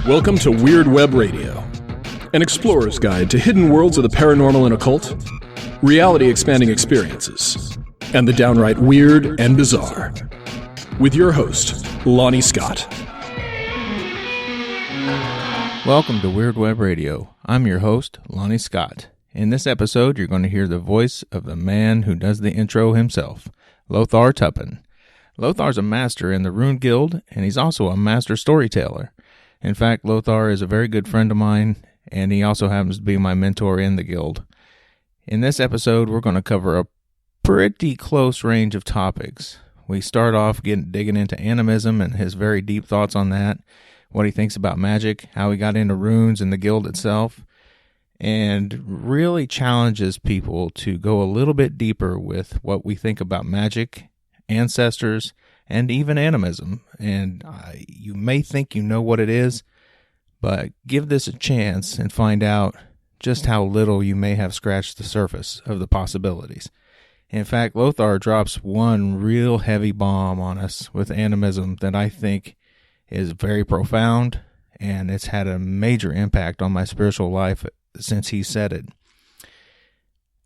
Welcome to Weird Web Radio, an explorer's guide to hidden worlds of the paranormal and occult, reality-expanding experiences, and the downright weird and bizarre. With your host, Lonnie Scott. Welcome to Weird Web Radio. I'm your host, Lonnie Scott. In this episode, you're going to hear the voice of the man who does the intro himself, Lothar Tuppan. Lothar's a master in the Rune Gild, and he's also a master storyteller. In fact, Lothar is a very good friend of mine, and he also happens to be my mentor in the guild. In this episode, we're going to cover a pretty close range of topics. We start off digging into animism and his very deep thoughts on that, what he thinks about magic, how he got into runes and the guild itself, and really challenges people to go a little bit deeper with what we think about magic, ancestors, and even animism. And you may think you know what it is, but give this a chance and find out just how little you may have scratched the surface of the possibilities. In fact, Lothar drops one real heavy bomb on us with animism that I think is very profound, and it's had a major impact on my spiritual life since he said it.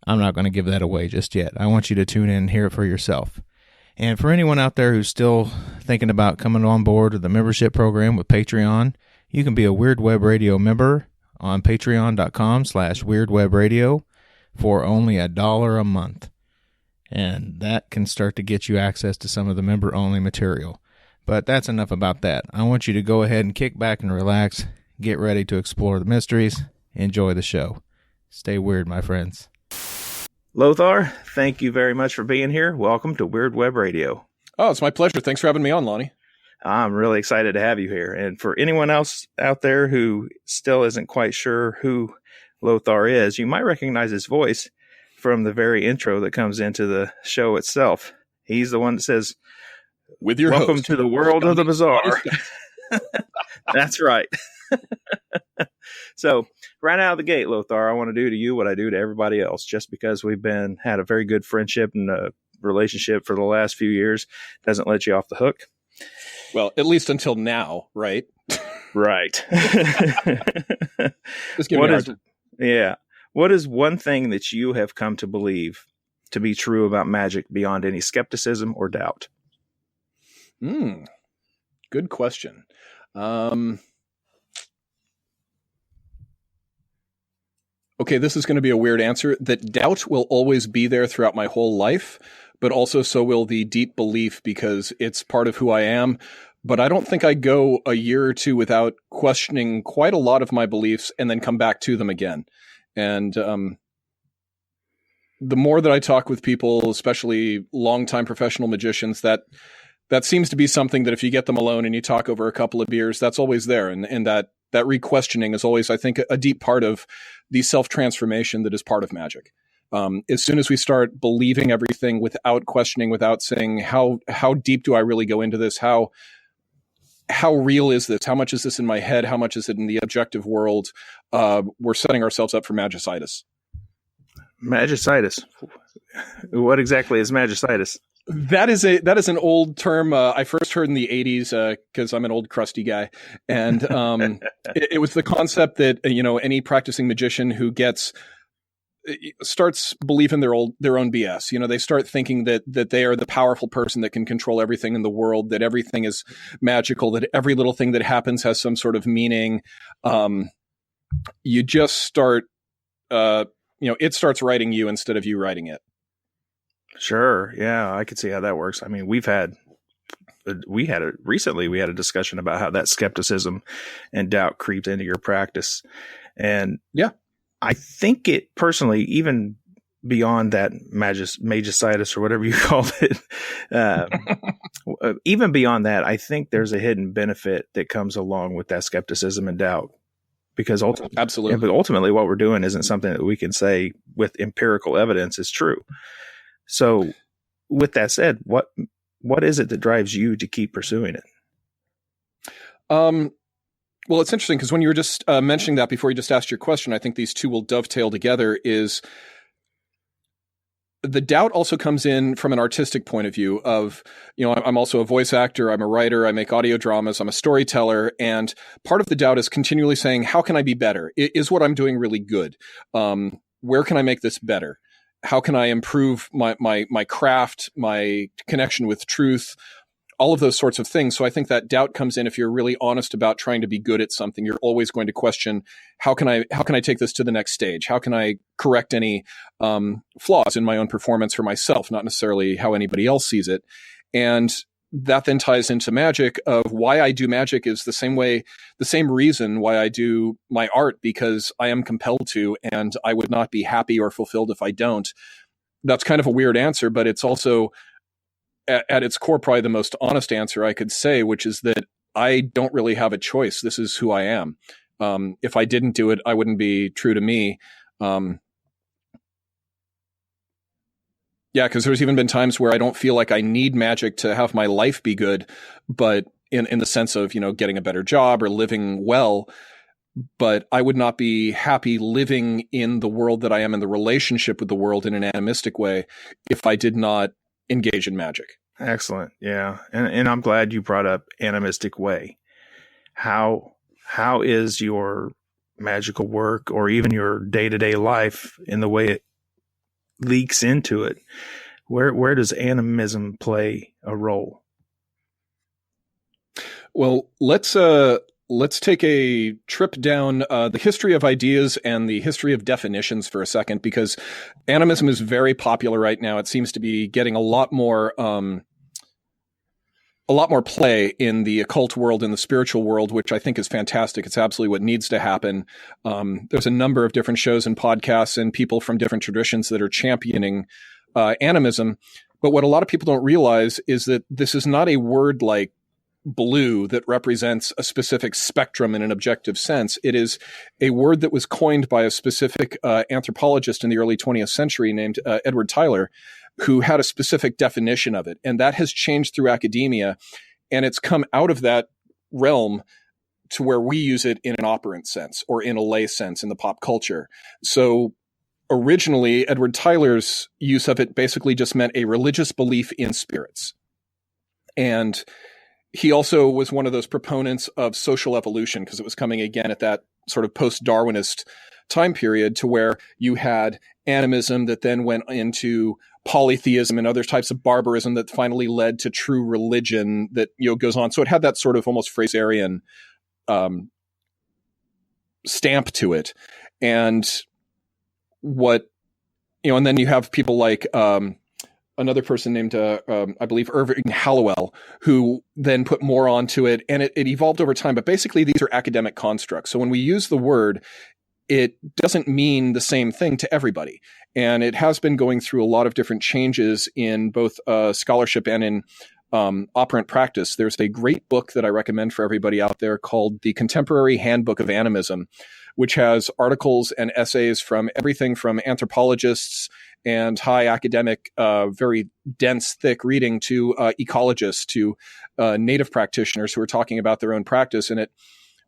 I'm not going to give that away just yet. I want you to tune in and hear it for yourself. And for anyone out there who's still thinking about coming on board with the membership program with Patreon, you can be a Weird Web Radio member on patreon.com/weirdwebradio for only $1 a month. And that can start to get you access to some of the member-only material. But that's enough about that. I want you to go ahead and kick back and relax, get ready to explore the mysteries, enjoy the show. Stay weird, my friends. Lothar, thank you very much for being here. Welcome to Weird Web Radio. Oh, it's my pleasure. Thanks for having me on, Lonnie. I'm really excited to have you here. And for anyone else out there who still isn't quite sure who Lothar is, you might recognize his voice from the very intro that comes into the show itself. He's the one that says, "With your welcome host, to the world of the bizarre." That's right. So right out of the gate, Lothar, I want to do to you what I do to everybody else. Just because we've had a very good friendship and a relationship for the last few years doesn't let you off the hook. Well, at least until now, right? Right. Just give me a Yeah. What is one thing that you have come to believe to be true about magic beyond any skepticism or doubt? Good question. Okay, this is going to be a weird answer. That doubt will always be there throughout my whole life, but also so will the deep belief, because it's part of who I am. But I don't think I go a year or two without questioning quite a lot of my beliefs and then come back to them again. And the more that I talk with people, especially longtime professional magicians, that seems to be something that if you get them alone and you talk over a couple of beers, that's always there. And that re-questioning is always, I think, a deep part of the self-transformation that is part of magic. As soon as we start believing everything without questioning, without saying, how deep do I really go into this? How real is this? How much is this in my head? How much is it in the objective world? We're setting ourselves up for magicitis. Magicitis. What exactly is magicitis? That is an old term I first heard in the 80s because I'm an old crusty guy, and it was the concept that any practicing magician who starts believing their own BS. They start thinking that they are the powerful person that can control everything in the world, that everything is magical, that every little thing that happens has some sort of meaning. You just start, it starts writing you instead of you writing it. Sure. Yeah, I could see how that works. I mean, we had a discussion about how that skepticism and doubt creeped into your practice. And yeah, I think it personally, even beyond that magicitis or whatever you called it, even beyond that, I think there's a hidden benefit that comes along with that skepticism and doubt. Because ultimately what we're doing isn't something that we can say with empirical evidence is true. So with that said, what is it that drives you to keep pursuing it? Well, it's interesting because when you were just mentioning that before you just asked your question, I think these two will dovetail together. Is the doubt also comes in from an artistic point of view of, I'm also a voice actor, I'm a writer, I make audio dramas, I'm a storyteller. And part of the doubt is continually saying, how can I be better? Is what I'm doing really good? Where can I make this better? How can I improve my craft, my connection with truth, all of those sorts of things. So I think that doubt comes in if you're really honest about trying to be good at something. You're always going to question, how can I take this to the next stage? How can I correct any flaws in my own performance for myself, not necessarily how anybody else sees it? And that then ties into magic of why I do magic is the same reason why I do my art, because I am compelled to, and I would not be happy or fulfilled if I don't. That's kind of a weird answer, but it's also at its core, probably the most honest answer I could say, which is that I don't really have a choice. This is who I am. If I didn't do it, I wouldn't be true to me. Because there's even been times where I don't feel like I need magic to have my life be good, but in the sense of, getting a better job or living well. But I would not be happy living in the world that I am, in the relationship with the world in an animistic way, if I did not engage in magic. Excellent. Yeah. And I'm glad you brought up animistic way. How is your magical work or even your day-to-day life in the way it leaks into it? Where does animism play a role? Well, let's take a trip down the history of ideas and the history of definitions for a second, because animism is very popular right now. It seems to be getting a lot more play in the occult world and the spiritual world, which I think is fantastic. It's absolutely what needs to happen. There's a number of different shows and podcasts and people from different traditions that are championing animism. But what a lot of people don't realize is that this is not a word like blue that represents a specific spectrum in an objective sense. It is a word that was coined by a specific anthropologist in the early 20th century named Edward Tyler, who had a specific definition of it. And that has changed through academia. And it's come out of that realm to where we use it in an operant sense or in a lay sense in the pop culture. So originally, Edward Tyler's use of it basically just meant a religious belief in spirits. And he also was one of those proponents of social evolution, because it was coming again at that sort of post-Darwinist time period, to where you had animism that then went into polytheism and other types of barbarism that finally led to true religion that goes on. So it had that sort of almost Fraserian stamp to it. And and then you have people like another person named, I believe, Irving Hallowell, who then put more onto it, and it evolved over time. But basically, these are academic constructs. So when we use the word, it doesn't mean the same thing to everybody. And it has been going through a lot of different changes in both scholarship and in operant practice. There's a great book that I recommend for everybody out there called The Contemporary Handbook of Animism, which has articles and essays from everything from anthropologists and high academic, very dense, thick reading to ecologists, to native practitioners who are talking about their own practice. And it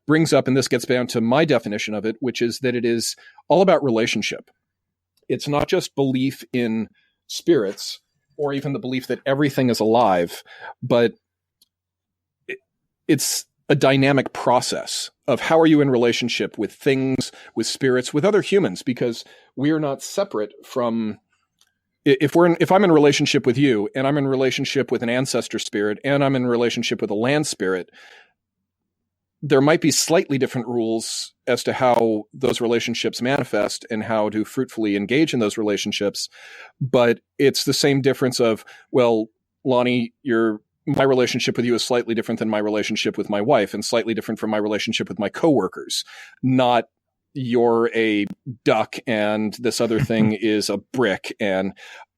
brings up, and this gets down to my definition of it, which is that it is all about relationship. It's not just belief in spirits or even the belief that everything is alive, but it's a dynamic process of how are you in relationship with things, with spirits, with other humans, because we are not separate from, if I'm in relationship with you and I'm in relationship with an ancestor spirit and I'm in relationship with a land spirit, there might be slightly different rules as to how those relationships manifest and how to fruitfully engage in those relationships. But it's the same difference of, well, Lonnie, my relationship with you is slightly different than my relationship with my wife and slightly different from my relationship with my coworkers. Not you're a duck and this other thing is a brick. And,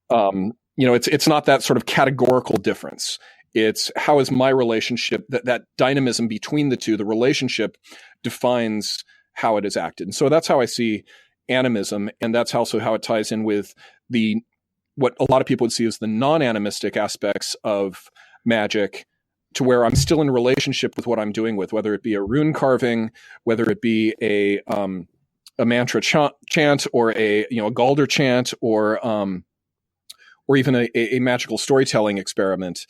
it's not that sort of categorical difference. It's how is my relationship, that dynamism between the two, the relationship defines how it is acted. And so that's how I see animism. And that's also how it ties in with what a lot of people would see as the non-animistic aspects of magic, to where I'm still in relationship with what I'm doing with, whether it be a rune carving, whether it be a mantra chant or a Galder chant or or even a magical storytelling experiment,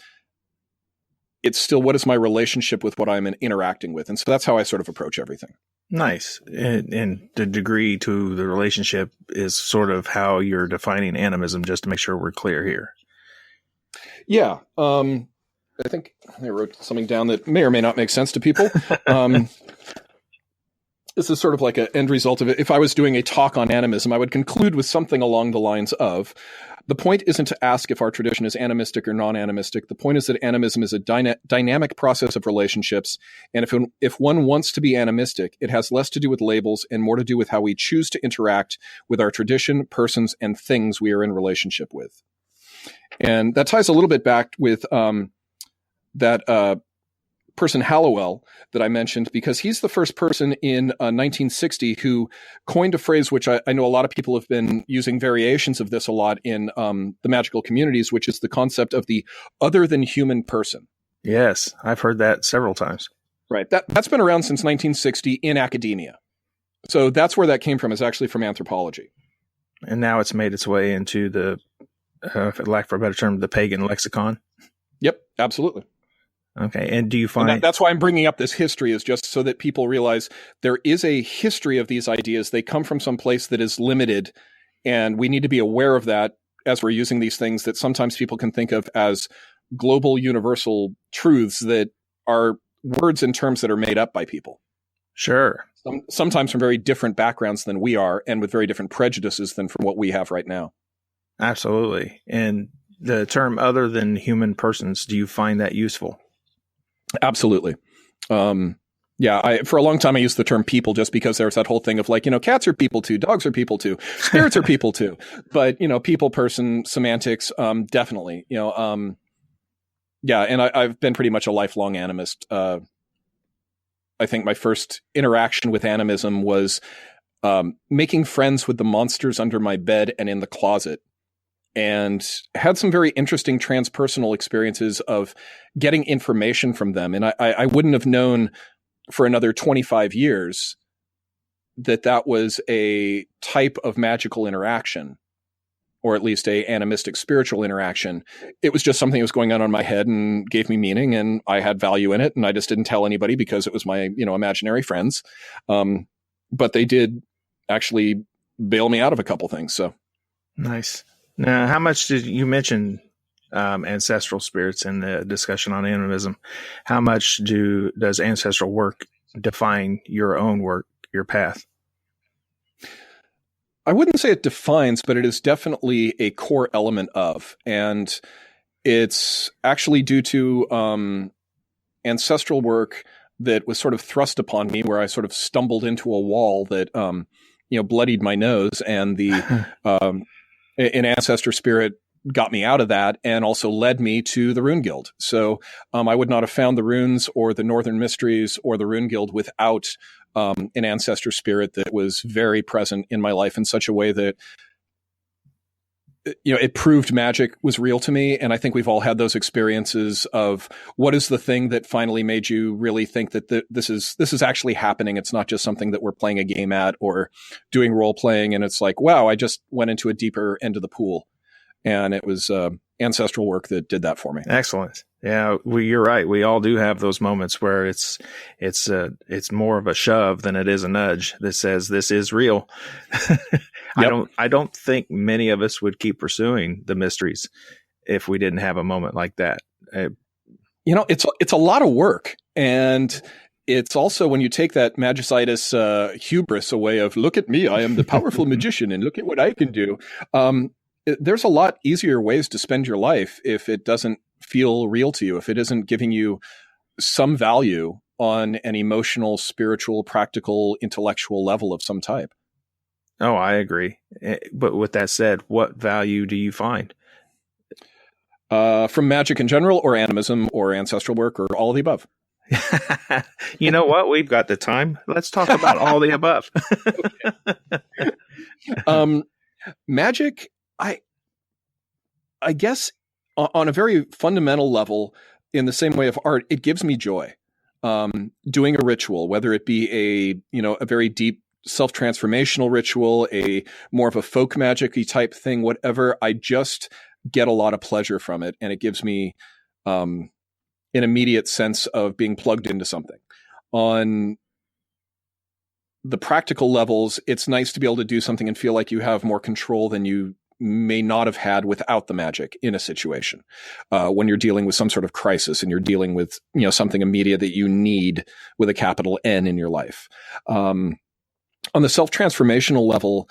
it's still, what is my relationship with what I'm interacting with? And so that's how I sort of approach everything. Nice. And the degree to the relationship is sort of how you're defining animism, just to make sure we're clear here. Yeah. I think I wrote something down that may or may not make sense to people. This is sort of like an end result of it. If I was doing a talk on animism, I would conclude with something along the lines of, the point isn't to ask if our tradition is animistic or non-animistic. The point is that animism is a dynamic process of relationships. And if one wants to be animistic, it has less to do with labels and more to do with how we choose to interact with our tradition, persons, and things we are in relationship with. And that ties a little bit back with that person Hallowell that I mentioned, because he's the first person in 1960 who coined a phrase which I know a lot of people have been using variations of this a lot in the magical communities, which is the concept of the other than human person. Yes, I've heard that several times. Right. That's been around since 1960 in academia. So that's where that came from, is actually from anthropology. And now it's made its way into the, for lack of a better term, the pagan lexicon. Yep, absolutely. Okay. And do you find that's why I'm bringing up this history, is just so that people realize there is a history of these ideas. They come from some place that is limited, and we need to be aware of that as we're using these things that sometimes people can think of as global universal truths that are words and terms that are made up by people. Sure. Sometimes from very different backgrounds than we are, and with very different prejudices than from what we have right now. Absolutely. And the term other than human persons, do you find that useful? Absolutely. Yeah, for a long time I used the term people just because there's that whole thing of like, cats are people too, dogs are people too, spirits are people too. But, people, person, semantics, definitely, yeah. And I've been pretty much a lifelong animist. I think my first interaction with animism was making friends with the monsters under my bed and in the closet, and had some very interesting transpersonal experiences of getting information from them. And I wouldn't have known for another 25 years that was a type of magical interaction, or at least a animistic spiritual interaction. It was just something that was going on in my head and gave me meaning, and I had value in it. And I just didn't tell anybody because it was my, imaginary friends. But they did actually bail me out of a couple things. So nice. Now, how much did you mention ancestral spirits in the discussion on animism? How much does ancestral work define your own work, your path? I wouldn't say it defines, but it is definitely a core element of, and it's actually due to ancestral work that was sort of thrust upon me, where I sort of stumbled into a wall that bloodied my nose, and the an ancestor spirit got me out of that and also led me to the Rune Gild. So I would not have found the runes or the Northern Mysteries or the Rune Gild without an ancestor spirit that was very present in my life in such a way that it proved magic was real to me. And I think we've all had those experiences of what is the thing that finally made you really think that this is actually happening. It's not just something that we're playing a game at or doing role playing. And it's like, wow, I just went into a deeper end of the pool. And it was ancestral work that did that for me. Excellent. Yeah, you're right. We all do have those moments where it's more of a shove than it is a nudge that says this is real. Yep. I don't think many of us would keep pursuing the mysteries if we didn't have a moment like that. It's a lot of work, and it's also when you take that magicitis hubris away of look at me, I am the powerful magician, and look at what I can do. There's a lot easier ways to spend your life if it doesn't feel real to you, if it isn't giving you some value on an emotional, spiritual, practical, intellectual level of some type. Oh, I agree. But with that said, what value do you find? From magic in general, or animism, or ancestral work, or all of the above? You know what? We've got the time. Let's talk about all the above. Magic, I guess on a very fundamental level, in the same way of art, it gives me joy. Doing a ritual, whether it be a very deep self-transformational ritual, a more of a folk magic-y type thing, whatever, I just get a lot of pleasure from it, and it gives me an immediate sense of being plugged into something. On the practical levels, it's nice to be able to do something and feel like you have more control than you may not have had without the magic in a situation. When you're dealing with some sort of crisis and you're dealing with, something immediate that you need with a capital N in your life. On the self-transformational level,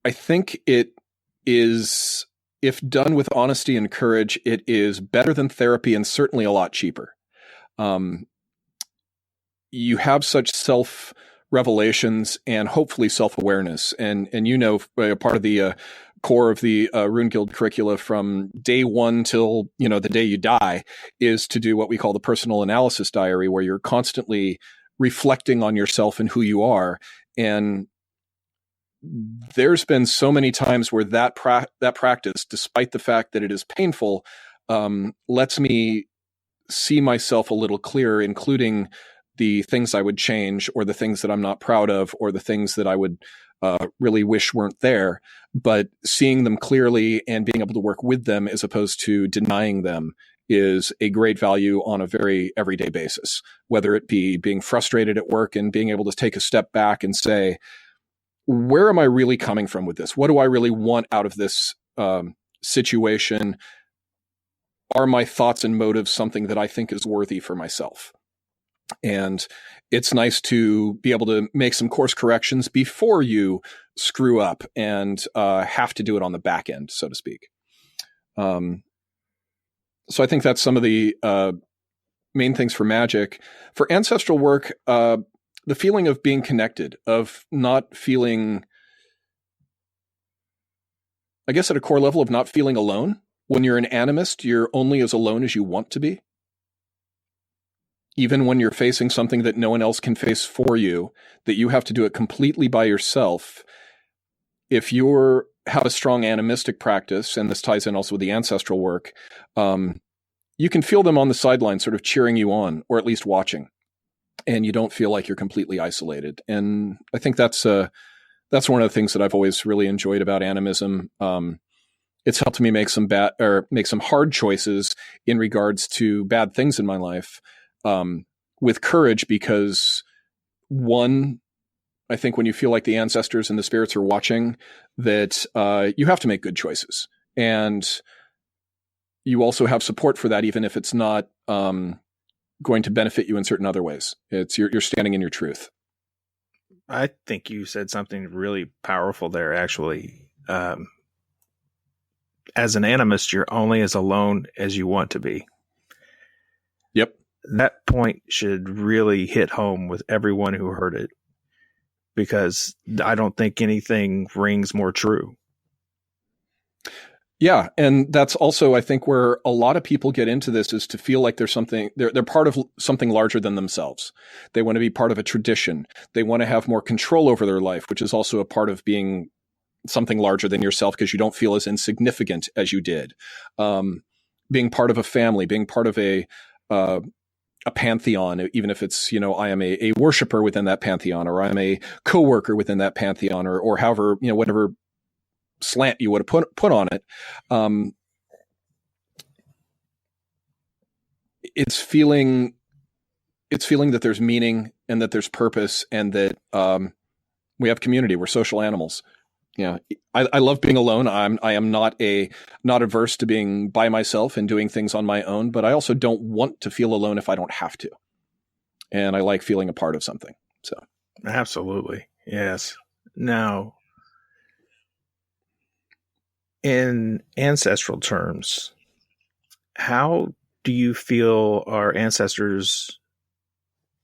I think it is, if done with honesty and courage, it is better than therapy and certainly a lot cheaper. You have such self-revelations and hopefully self-awareness. And part of the core of the Rune Gild curricula from day one till, the day you die is to do what we call the personal analysis diary, where you're constantly reflecting on yourself and who you are. And there's been so many times where that practice, despite the fact that it is painful, lets me see myself a little clearer, including the things I would change, or the things that I'm not proud of, or the things that I would really wish weren't there. But seeing them clearly and being able to work with them as opposed to denying them is a great value on a very everyday basis, whether it be being frustrated at work and being able to take a step back and say, where am I really coming from with this? What do I really want out of this situation? Are my thoughts and motives something that I think is worthy for myself? And it's nice to be able to make some course corrections before you screw up and have to do it on the back end, so to speak. So I think that's some of the main things for magic. For ancestral work, the feeling of being connected, of not feeling, I guess at a core level, of not feeling alone. When you're an animist, you're only as alone as you want to be. Even when you're facing something that no one else can face for you, that you have to do it completely by yourself. If you have a strong animistic practice, and this ties in also with the ancestral work, you can feel them on the sidelines sort of cheering you on, or at least watching. And you don't feel like you're completely isolated. And I think that's one of the things that I've always really enjoyed about animism. It's helped me make some hard choices in regards to bad things in my life, with courage, because one, I think when you feel like the ancestors and the spirits are watching, that you have to make good choices, and you also have support for that, even if it's not going to benefit you in certain other ways. It's you're standing in your truth. I think you said something really powerful there, actually. As an animist, you're only as alone as you want to be. Yep. That point should really hit home with everyone who heard it, because I don't think anything rings more true. Yeah, and that's also, I think, where a lot of people get into this, is to feel like there's something, they're part of something larger than themselves. They want to be part of a tradition. They want to have more control over their life, which is also a part of being something larger than yourself, because you don't feel as insignificant as you did. Being part of a family, being part of a pantheon, even if it's, I am a worshiper within that pantheon, or I'm a coworker within that pantheon, or however, whatever slant you would have put on it. It's feeling that there's meaning, and that there's purpose, and that we have community. We're social animals. I love being alone. I am not averse to being by myself and doing things on my own, but I also don't want to feel alone if I don't have to. And I like feeling a part of something. So absolutely. Yes. Now, in ancestral terms, how do you feel our ancestors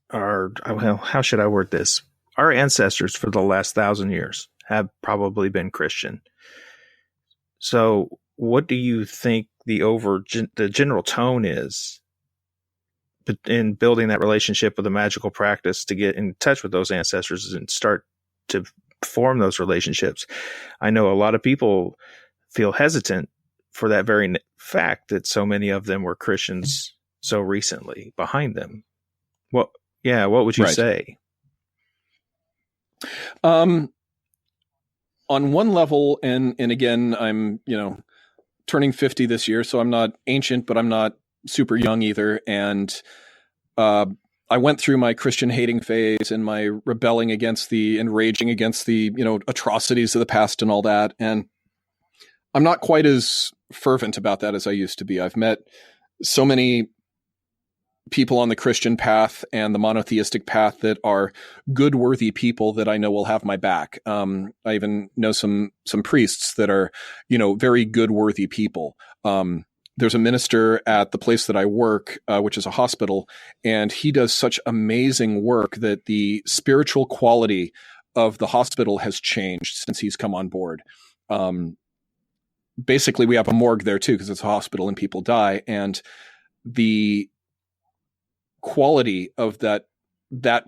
are, well, how should I word this? Our ancestors for the last 1,000 years have probably been Christian. So what do you think the general tone is in building that relationship with a magical practice to get in touch with those ancestors and start to form those relationships? I know a lot of people feel hesitant for that very fact that so many of them were Christians so recently behind them. What would you say? on one level, and again, I'm, turning 50 this year, so I'm not ancient, but I'm not super young either. And I went through my Christian hating phase and my rebelling against and raging against the, atrocities of the past and all that. And I'm not quite as fervent about that as I used to be. I've met so many people on the Christian path and the monotheistic path that are good, worthy people that I know will have my back. I even know some priests that are, very good, worthy people. There's a minister at the place that I work, which is a hospital, and he does such amazing work that the spiritual quality of the hospital has changed since he's come on board. Basically, we have a morgue there too, because it's a hospital and people die. And the quality of that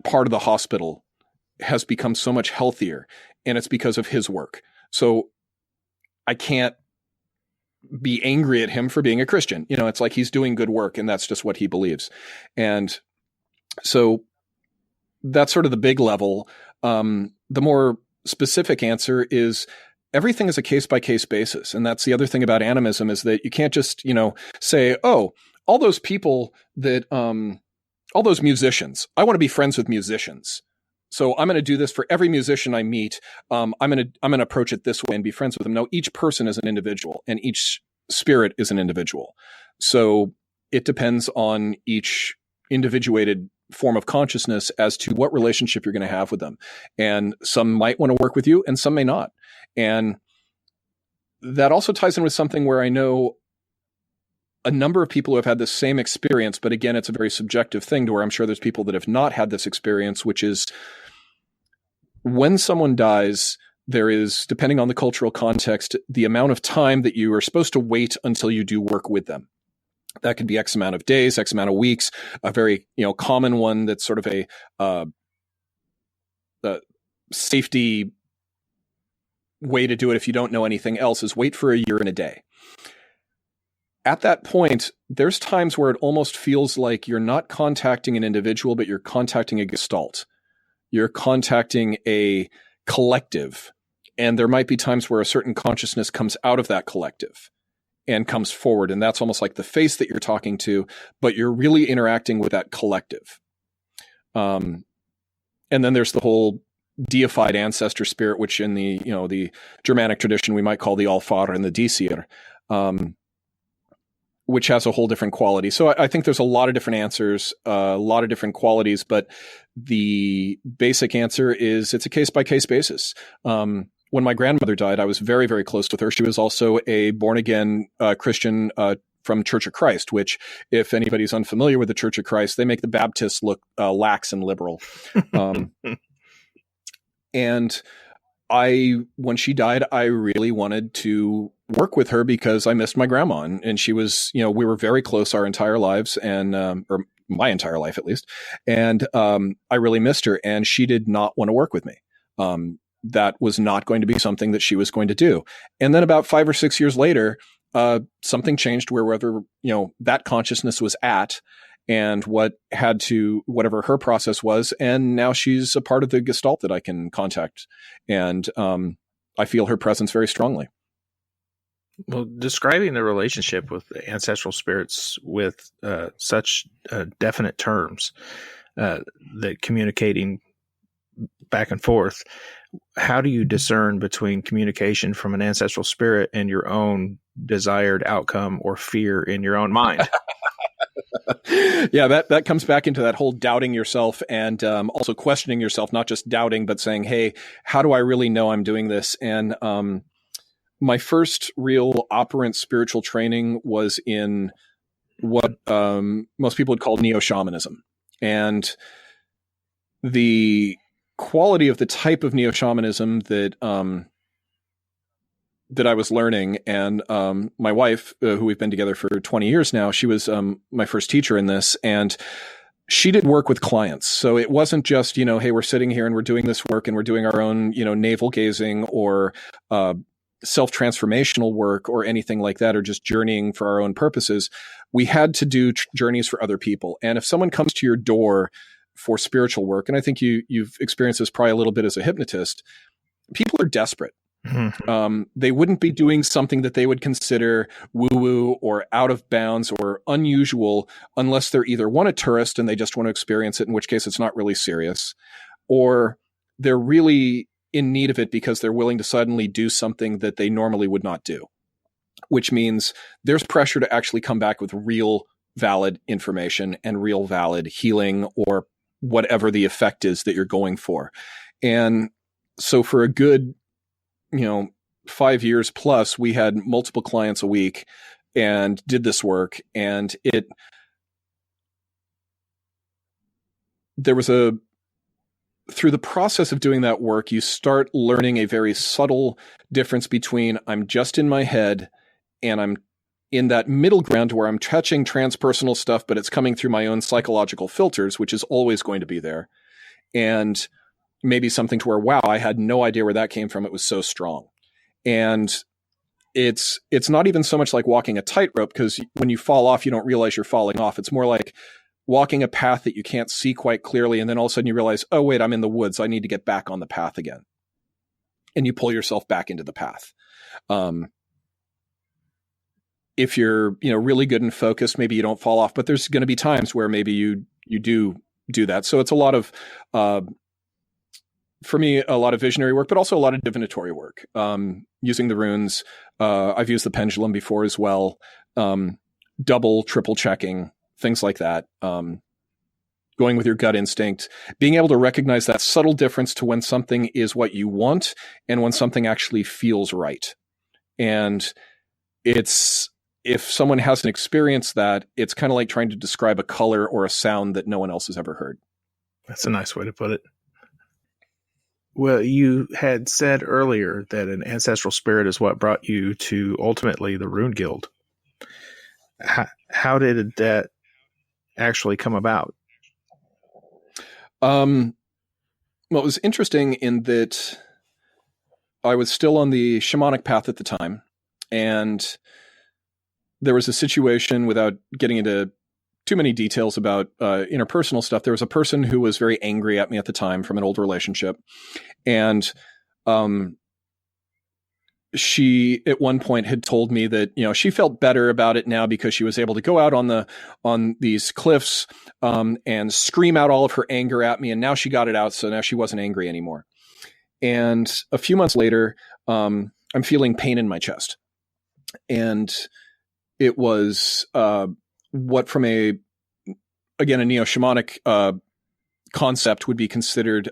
part of the hospital has become so much healthier, and it's because of his work. So I can't be angry at him for being a Christian. It's like he's doing good work, and that's just what he believes. And so that's sort of the big level. The more specific answer is everything is a case-by-case basis. And that's the other thing about animism, is that you can't just, say, oh, all those people that, all those musicians, I want to be friends with musicians. So I'm going to do this for every musician I meet. I'm going to approach it this way and be friends with them. No, each person is an individual, and each spirit is an individual. So it depends on each individuated form of consciousness as to what relationship you're going to have with them. And some might want to work with you and some may not. And that also ties in with something where I know a number of people who have had the same experience, but again, it's a very subjective thing, to where I'm sure there's people that have not had this experience, which is when someone dies, there is, depending on the cultural context, the amount of time that you are supposed to wait until you do work with them. That could be X amount of days, X amount of weeks. A very, common one that's sort of a safety way to do it if you don't know anything else is wait for a year and a day. At that point, there's times where it almost feels like you're not contacting an individual, but you're contacting a gestalt. You're contacting a collective. And there might be times where a certain consciousness comes out of that collective and comes forward. And that's almost like the face that you're talking to, but you're really interacting with that collective. And then there's the whole deified ancestor spirit, which in the, the Germanic tradition, we might call the Allfather and the Disir. Which has a whole different quality. So I think there's a lot of different answers, a lot of different qualities, but the basic answer is it's a case-by-case basis. When my grandmother died, I was very, very close with her. She was also a born-again Christian from Church of Christ, which, if anybody's unfamiliar with the Church of Christ, they make the Baptists look lax and liberal. And when she died, I really wanted to work with her because I missed my grandma, and she was, we were very close our entire lives, and or my entire life at least. And I really missed her, and she did not want to work with me. That was not going to be something that she was going to do. And then about 5 or 6 years later, something changed wherever, that consciousness was at, and whatever her process was. And now she's a part of the gestalt that I can contact. And I feel her presence very strongly. Well, describing the relationship with the ancestral spirits with such definite terms, that communicating back and forth, how do you discern between communication from an ancestral spirit and your own desired outcome or fear in your own mind? Yeah, that comes back into that whole doubting yourself, and also questioning yourself, not just doubting, but saying, hey, how do I really know I'm doing this? And my first real operant spiritual training was in what most people would call neo-shamanism. And the quality of the type of neo-shamanism that I was learning, and my wife, who we've been together for 20 years now, she was my first teacher in this, and she did work with clients. So it wasn't just, hey, we're sitting here and we're doing this work and we're doing our own, navel gazing or self-transformational work or anything like that, or just journeying for our own purposes. We had to do journeys for other people. And if someone comes to your door for spiritual work, and I think you've experienced this probably a little bit as a hypnotist, people are desperate. They wouldn't be doing something that they would consider woo-woo or out of bounds or unusual unless they're either one, a tourist and they just want to experience it, in which case it's not really serious, or they're really in need of it because they're willing to suddenly do something that they normally would not do, which means there's pressure to actually come back with real valid information and real valid healing or whatever the effect is that you're going for. And so for a good 5 years plus, we had multiple clients a week and did this work. And through the process of doing that work, you start learning a very subtle difference between I'm just in my head and I'm in that middle ground where I'm touching transpersonal stuff, but it's coming through my own psychological filters, which is always going to be there. And maybe something to where, wow, I had no idea where that came from. It was so strong. And it's not even so much like walking a tightrope, because when you fall off, you don't realize you're falling off. It's more like walking a path that you can't see quite clearly. And then all of a sudden you realize, oh, wait, I'm in the woods. I need to get back on the path again. And you pull yourself back into the path. If you're, really good and focused, maybe you don't fall off, but there's going to be times where maybe you do that. So it's a lot of, for me, a lot of visionary work, but also a lot of divinatory work, using the runes. I've used the pendulum before as well. Double, triple checking, things like that. Going with your gut instinct, being able to recognize that subtle difference to when something is what you want and when something actually feels right. And if someone hasn't experienced that, it's kind of like trying to describe a color or a sound that no one else has ever heard. That's a nice way to put it. Well, you had said earlier that an ancestral spirit is what brought you to ultimately the Rune Gild. How did that actually come about? Well, it was interesting in that I was still on the shamanic path at the time, and there was a situation, without getting into too many details about interpersonal stuff. There was a person who was very angry at me at the time from an old relationship. And she at one point had told me that, she felt better about it now because she was able to go out on these cliffs and scream out all of her anger at me. And now she got it out. So now she wasn't angry anymore. And a few months later, I'm feeling pain in my chest. And it was what from a neo-shamanic concept would be considered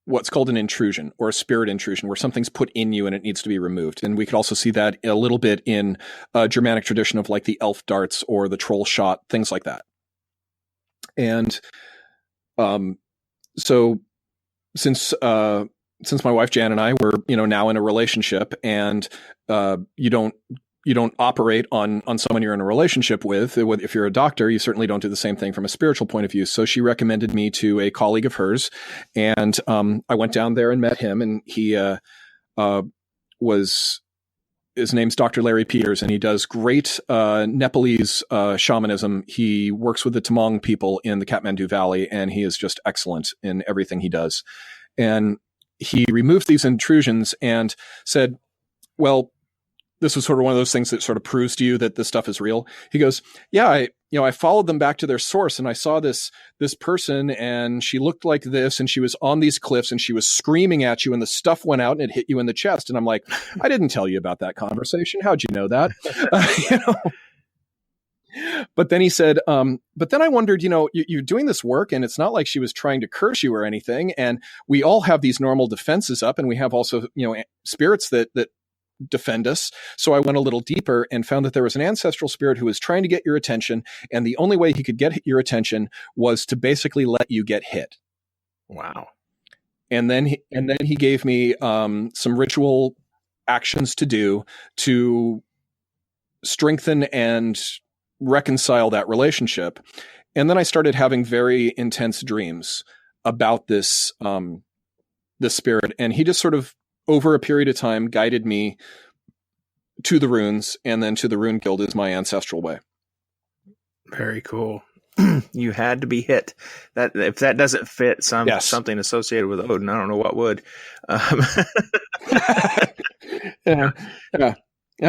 what's called an intrusion or a spirit intrusion, where something's put in you and it needs to be removed. And we could also see that a little bit in a Germanic tradition of like the elf darts or the troll shot, things like that. And so since my wife Jan and I were, now in a relationship, and you don't operate on someone you're in a relationship with. If you're a doctor, you certainly don't do the same thing from a spiritual point of view. So she recommended me to a colleague of hers, and I went down there and met him, and he his name's Dr. Larry Peters, and he does great Nepalese shamanism. He works with the Tamang people in the Kathmandu Valley, and he is just excellent in everything he does. And he removed these intrusions and said, well, this was sort of one of those things that sort of proves to you that this stuff is real. He goes, yeah, I followed them back to their source, and I saw this person, and she looked like this, and she was on these cliffs, and she was screaming at you, and the stuff went out and it hit you in the chest. And I'm like, I didn't tell you about that conversation. How'd you know that? But then he said, but then I wondered, you're doing this work, and it's not like she was trying to curse you or anything. And we all have these normal defenses up, and we have also, spirits that defend us. So I went a little deeper and found that there was an ancestral spirit who was trying to get your attention. And the only way he could get your attention was to basically let you get hit. Wow. And then he gave me some ritual actions to do to strengthen and reconcile that relationship. And then I started having very intense dreams about this spirit. And he just sort of, over a period of time, guided me to the runes, and then to the Rune Gild is my ancestral way. Very cool. you had to be hit. That if that doesn't fit Yes. something associated with Odin, I don't know what would. Yeah. Yeah.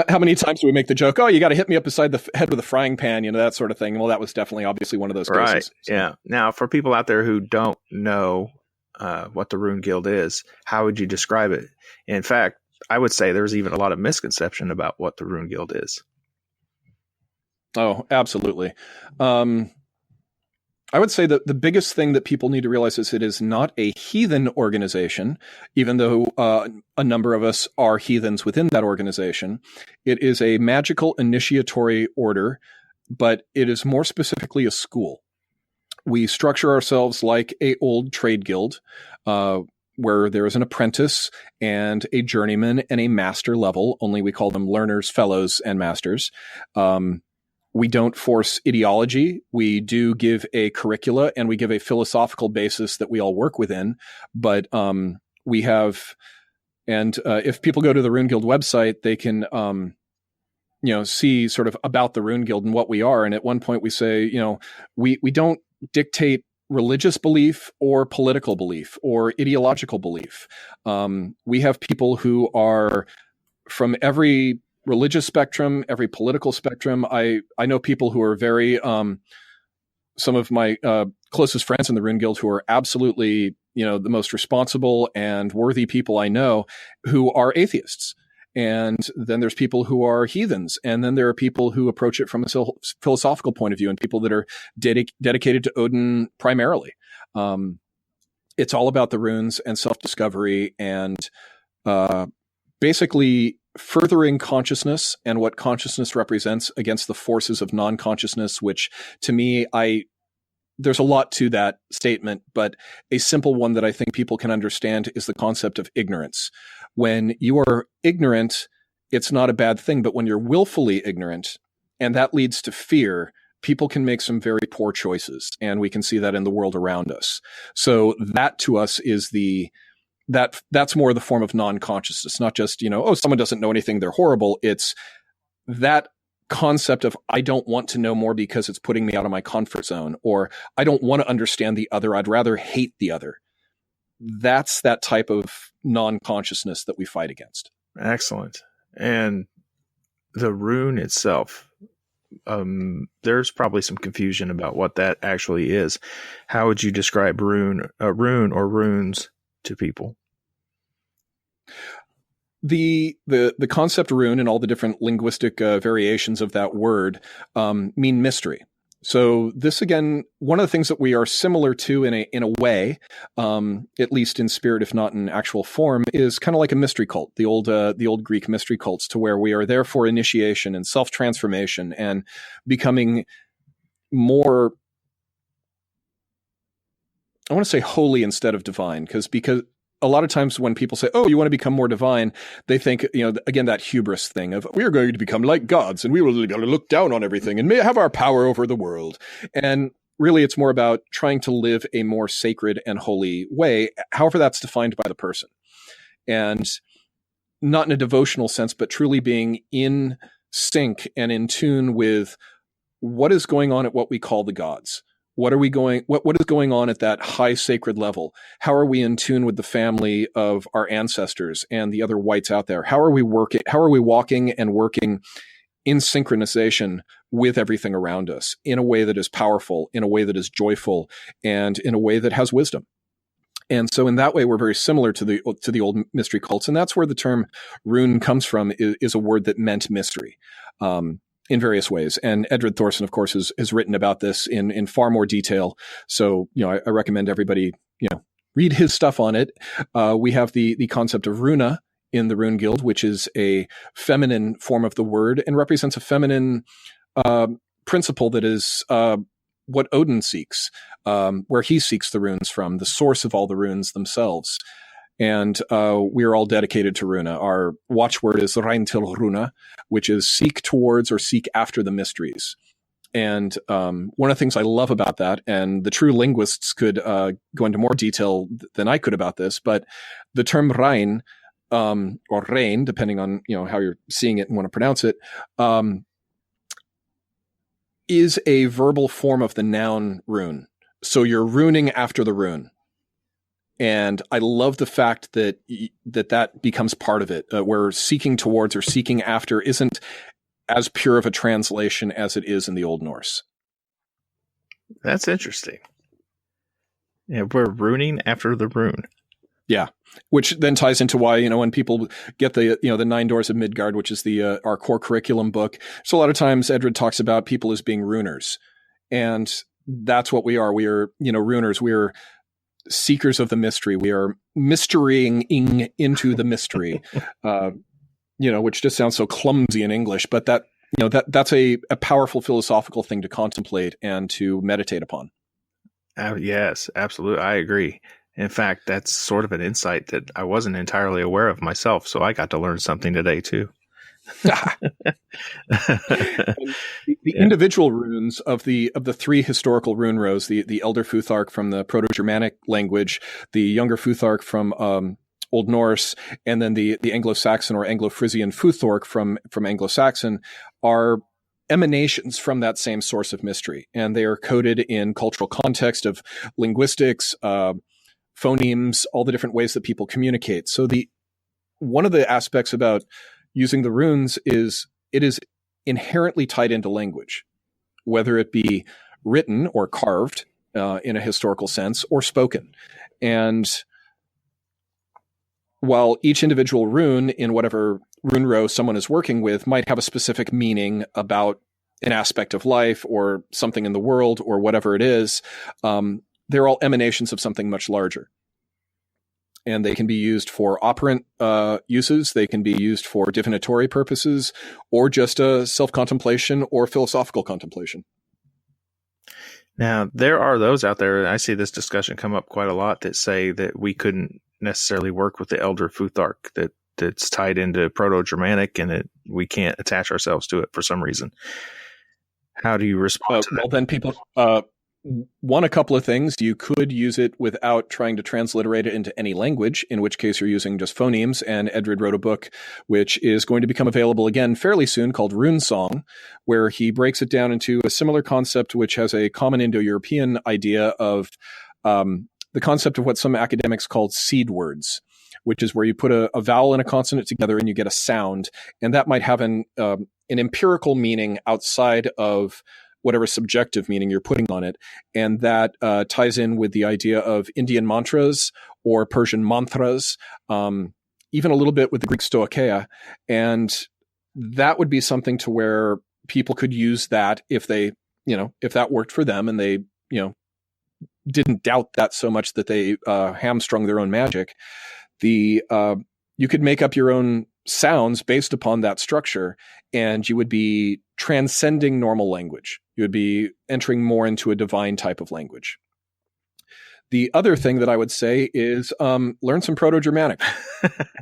How many times do we make the joke? Oh, you got to hit me up beside the head with a frying pan, that sort of thing. Well, that was definitely obviously one of those Right. cases. So. Yeah. Now, for people out there who don't know what the Rune Guild is, how would you describe it? In fact, I would say there's even a lot of misconception about what the Rune Guild is. Oh, absolutely. I would say that the biggest thing that people need to realize is it is not a heathen organization, even though a number of us are heathens within that organization. It is a magical initiatory order, but it is more specifically a school. We structure ourselves like a old trade guild, where there is an apprentice and a journeyman and a master level. Only we call them learners, fellows, and masters. We don't force ideology. We do give a curricula and we give a philosophical basis that we all work within. But we have, and if people go to the Rune Guild website, they can, see sort of about the Rune Guild and what we are. And at one point we say, we don't dictate religious belief or political belief or ideological belief. We have people who are from every religious spectrum, every political spectrum. I know people who are very, some of my closest friends in the Rune Guild who are absolutely, the most responsible and worthy people I know who are atheists. And then there's people who are heathens. And then there are people who approach it from a philosophical point of view and people that are dedicated to Odin primarily. It's all about the runes and self-discovery and basically furthering consciousness and what consciousness represents against the forces of non-consciousness, which to me, there's a lot to that statement, but a simple one that I think people can understand is the concept of ignorance. When you are ignorant, it's not a bad thing, but when you're willfully ignorant, and that leads to fear, people can make some very poor choices, and we can see that in the world around us. So that to us is that's more the form of non-consciousness, not just, someone doesn't know anything, they're horrible. It's that concept of, I don't want to know more because it's putting me out of my comfort zone, or I don't want to understand the other. I'd rather hate the other. That's that type of non-consciousness that we fight against. Excellent. And the rune itself, there's probably some confusion about what that actually is. How would you describe rune or runes to people? The concept rune and all the different linguistic variations of that word mean mystery. So this, again, one of the things that we are similar to in a way, at least in spirit, if not in actual form, is kind of like a mystery cult, the old Greek mystery cults, to where we are there for initiation and self-transformation and becoming more, I want to say holy instead of divine, because a lot of times when people say, oh, you want to become more divine, they think, again, that hubris thing of, we are going to become like gods and we will look down on everything and may have our power over the world. And really, it's more about trying to live a more sacred and holy way, however that's defined by the person. And not in a devotional sense, but truly being in sync and in tune with what is going on at what we call the gods. What is going on at that high sacred level? How are we in tune with the family of our ancestors and the other whites out there? How are we walking and working in synchronization with everything around us in a way that is powerful, in a way that is joyful, and in a way that has wisdom? And so in that way, we're very similar to the old mystery cults. And that's where the term rune comes from, is a word that meant mystery. In various ways. And Edred Thorsson, of course, has written about this in far more detail. So, I recommend everybody, read his stuff on it. We have the concept of runa in the Rune Guild, which is a feminine form of the word and represents a feminine principle that is what Odin seeks, where he seeks the runes from, the source of all the runes themselves. And we are all dedicated to Runa. Our watchword is Rein til Runa, which is seek towards or seek after the mysteries. And one of the things I love about that, and the true linguists could go into more detail than I could about this, but the term Rein, or Rein, depending on how you're seeing it and want to pronounce it, is a verbal form of the noun rune. So you're runing after the rune. And I love the fact that that becomes part of it, where seeking towards or seeking after isn't as pure of a translation as it is in the Old Norse. That's interesting. Yeah, we're runing after the rune. Yeah, which then ties into why, when people get the 9 Doors of Midgard, which is the our core curriculum book. So a lot of times Edred talks about people as being runers, and that's what we are. We are, runers. We are seekers of the mystery. We are mysterying into the mystery, which just sounds so clumsy in English, but that's a powerful philosophical thing to contemplate and to meditate upon. Yes, absolutely. I agree. In fact, that's sort of an insight that I wasn't entirely aware of myself. So I got to learn something today too. The individual runes of the 3 historical rune rows, the Elder Futhark from the Proto-Germanic language, the Younger Futhark from Old Norse, and then the Anglo-Saxon or Anglo-Frisian Futhork from Anglo-Saxon, are emanations from that same source of mystery. And they are coded in cultural context of linguistics, phonemes, all the different ways that people communicate. So one of the aspects about using the runes is it is inherently tied into language, whether it be written or carved in a historical sense or spoken. And while each individual rune in whatever rune row someone is working with might have a specific meaning about an aspect of life or something in the world or whatever it is, they're all emanations of something much larger. And they can be used for operant uses. They can be used for divinatory purposes, or just a self-contemplation or philosophical contemplation. Now, there are those out there, and I see this discussion come up quite a lot, that say that we couldn't necessarily work with the Elder Futhark, that's tied into Proto-Germanic, and we can't attach ourselves to it for some reason. How do you respond to that? Well, then people... a couple of things. You could use it without trying to transliterate it into any language, in which case you're using just phonemes. And Edred wrote a book which is going to become available again fairly soon called Rune Song, where he breaks it down into a similar concept which has a common Indo-European idea of the concept of what some academics call seed words, which is where you put a vowel and a consonant together and you get a sound. And that might have an empirical meaning outside of whatever subjective meaning you're putting on it. And that ties in with the idea of Indian mantras or Persian mantras, even a little bit with the Greek stoicheia. And that would be something to where people could use that if they, if that worked for them and they, didn't doubt that so much that they hamstrung their own magic. You could make up your own sounds based upon that structure, and you would be transcending normal language. You would be entering more into a divine type of language. The other thing that I would say is learn some Proto-Germanic,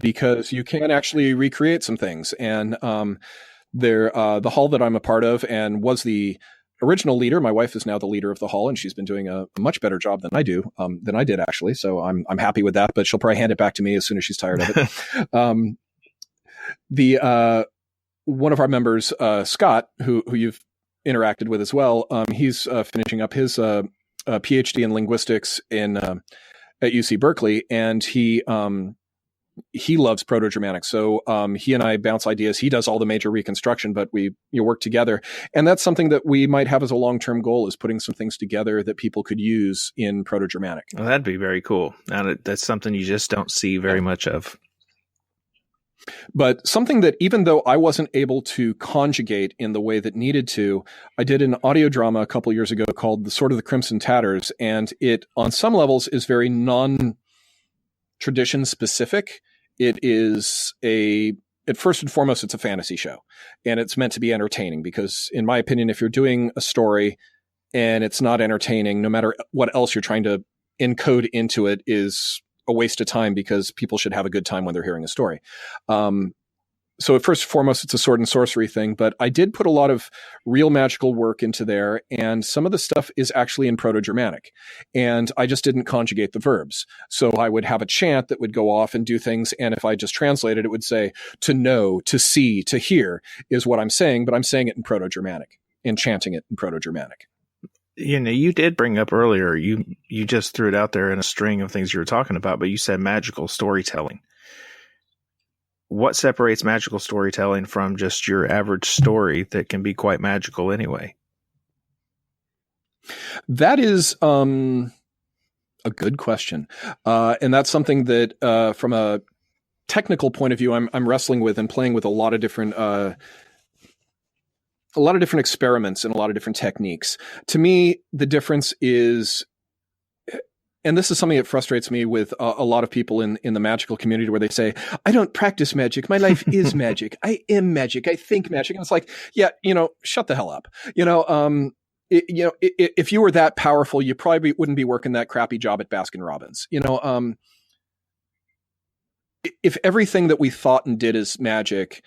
because you can actually recreate some things. And the hall that I'm a part of and was the original leader. My wife is now the leader of the hall, and she's been doing a much better job than I did actually. So I'm happy with that, but she'll probably hand it back to me as soon as she's tired of it. One of our members, Scott, who you've interacted with as well, he's finishing up his PhD in linguistics at UC Berkeley, and he loves Proto-Germanic. So he and I bounce ideas. He does all the major reconstruction, but we work together. And that's something that we might have as a long-term goal, is putting some things together that people could use in Proto-Germanic. Well, that'd be very cool. Now, that's something you just don't see very much of. But something that, even though I wasn't able to conjugate in the way that needed to, I did an audio drama a couple years ago called The Sword of the Crimson Tatters. And it, on some levels, is very non-tradition specific. It is first and foremost, it's a fantasy show, and it's meant to be entertaining, because in my opinion, if you're doing a story and it's not entertaining, no matter what else you're trying to encode into it is a waste of time, because people should have a good time when they're hearing a story. So first and foremost, it's a sword and sorcery thing, but I did put a lot of real magical work into there, and some of the stuff is actually in Proto-Germanic, and I just didn't conjugate the verbs. So I would have a chant that would go off and do things, and if I just translated, it would say to know, to see, to hear is what I'm saying, but I'm saying it in Proto-Germanic. and chanting it in Proto-Germanic. You did bring up earlier, you just threw it out there in a string of things you were talking about, but you said magical storytelling. What separates magical storytelling from just your average story that can be quite magical anyway? That is a good question. And that's something that from a technical point of view, I'm wrestling with and playing with a lot of different experiments and a lot of different techniques. To me, the difference is, and this is something that frustrates me with a lot of people in the magical community, where they say, I don't practice magic. My life is magic. I am magic. I think magic. And it's like, yeah, shut the hell up. If you were that powerful, you probably wouldn't be working that crappy job at Baskin Robbins. If everything that we thought and did is magic,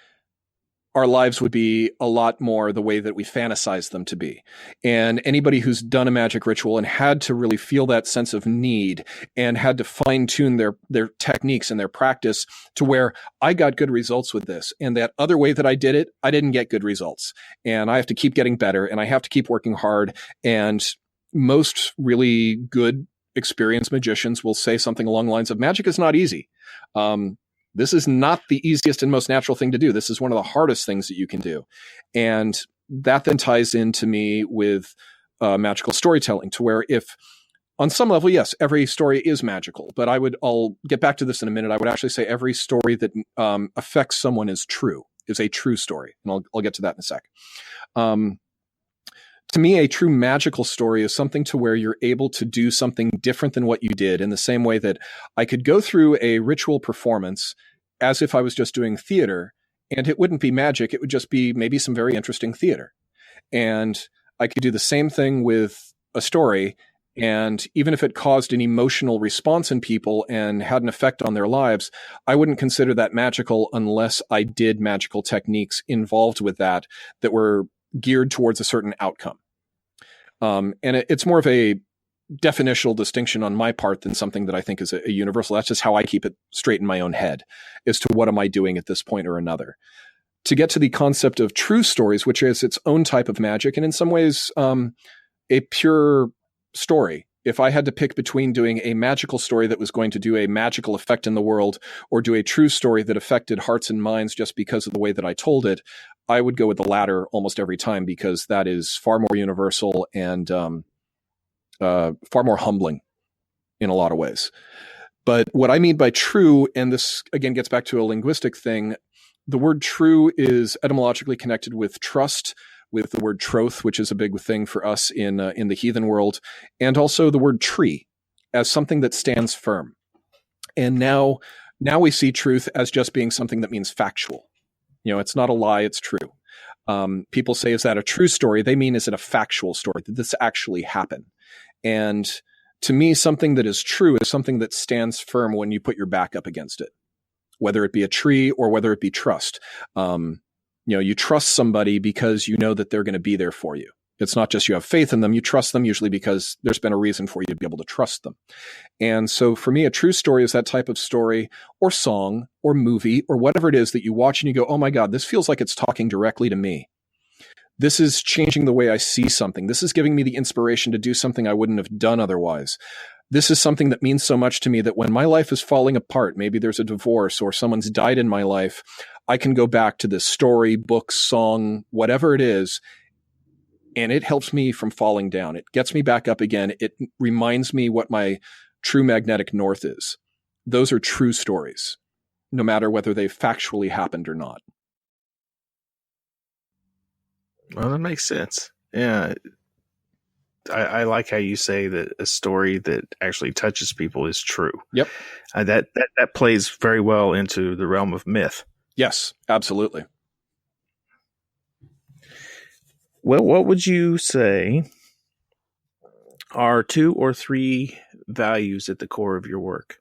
our lives would be a lot more the way that we fantasize them to be. And anybody who's done a magic ritual and had to really feel that sense of need and had to fine tune their techniques and their practice to where I got good results with this, and that other way that I did it, I didn't get good results. And I have to keep getting better, and I have to keep working hard. And most really good experienced magicians will say something along the lines of, magic is not easy. This is not the easiest and most natural thing to do. This is one of the hardest things that you can do. And that then ties into me with magical storytelling, to where if on some level, yes, every story is magical, but I'll get back to this in a minute. I would actually say every story that affects someone is a true story. And I'll get to that in a sec. To me, a true magical story is something to where you're able to do something different than what you did, in the same way that I could go through a ritual performance as if I was just doing theater, and it wouldn't be magic. It would just be maybe some very interesting theater. And I could do the same thing with a story, and even if it caused an emotional response in people and had an effect on their lives, I wouldn't consider that magical unless I did magical techniques involved with that were geared towards a certain outcome. And it's more of a definitional distinction on my part than something that I think is a universal. That's just how I keep it straight in my own head as to what am I doing at this point or another. To get to the concept of true stories, which is its own type of magic, and in some ways a pure story. If I had to pick between doing a magical story that was going to do a magical effect in the world, or do a true story that affected hearts and minds just because of the way that I told it, I would go with the latter almost every time, because that is far more universal and far more humbling in a lot of ways. But what I mean by true, and this again gets back to a linguistic thing, the word true is etymologically connected with trust, with the word troth, which is a big thing for us in the heathen world, and also the word tree as something that stands firm. And now we see truth as just being something that means factual. It's not a lie, it's true. People say, is that a true story? They mean, is it a factual story? Did this actually happen? And to me, something that is true is something that stands firm when you put your back up against it, whether it be a tree or whether it be trust. You trust somebody because you know that they're going to be there for you. It's not just you have faith in them. You trust them usually because there's been a reason for you to be able to trust them. And so for me, a true story is that type of story or song or movie or whatever it is that you watch and you go, oh my God, this feels like it's talking directly to me. This is changing the way I see something. This is giving me the inspiration to do something I wouldn't have done otherwise. This is something that means so much to me that when my life is falling apart, maybe there's a divorce or someone's died in my life, I can go back to this story, book, song, whatever it is, and it helps me from falling down. It gets me back up again. It reminds me what my true magnetic north is. Those are true stories, no matter whether they've factually happened or not. Well, that makes sense. Yeah. I like how you say that a story that actually touches people is true. Yep. That plays very well into the realm of myth. Yes, absolutely. Well, what would you say are 2 or 3 values at the core of your work?